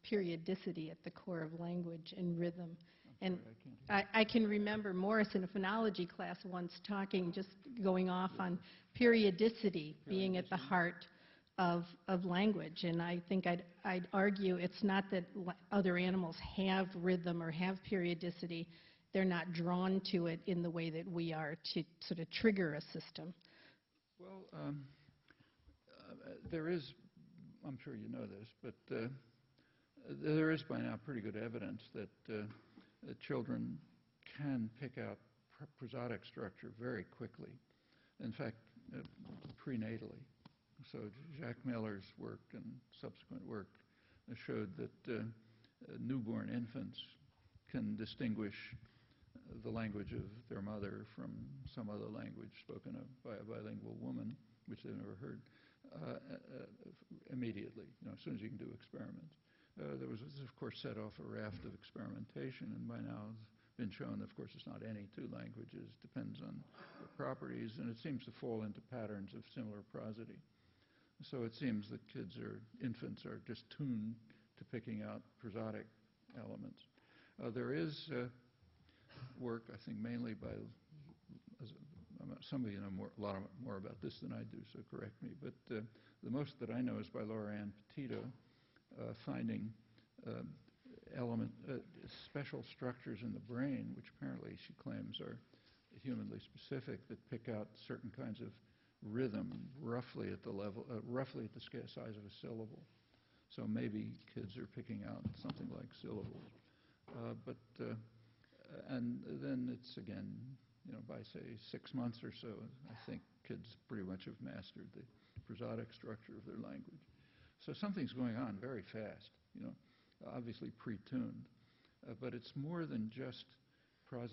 periodicity at the core of language and rhythm. And I can't hear. I can remember Morris in a phonology class once talking, just going off on periodicity being at the heart of language. And I think I'd argue it's not that other animals have rhythm or have periodicity. They're not drawn to it in the way that we are to sort of trigger a system. Well, there is, I'm sure you know this, but there is by now pretty good evidence that children can pick out prosodic structure very quickly. In fact, prenatally. So Jacques Miller's work and subsequent work showed that newborn infants can distinguish the language of their mother from some other language spoken of by a bilingual woman, which they've never heard, immediately, as soon as you can do experiments. There was, of course, set off a raft of experimentation, and by now it's been shown, of course, it's not any two languages, depends on the properties, and it seems to fall into patterns of similar prosody. So it seems that infants are just tuned to picking out prosodic elements. There is work, I think, mainly by, some of you know a lot more about this than I do, so correct me, but the most that I know is by Laura Ann Petito, finding special structures in the brain, which apparently she claims are humanly specific, that pick out certain kinds of rhythm roughly at the size of a syllable. So maybe kids are picking out something like syllables. And then it's again, by say 6 months or so, I think kids pretty much have mastered the prosodic structure of their language. So something's going on very fast, obviously pre-tuned, but it's more than just prosody.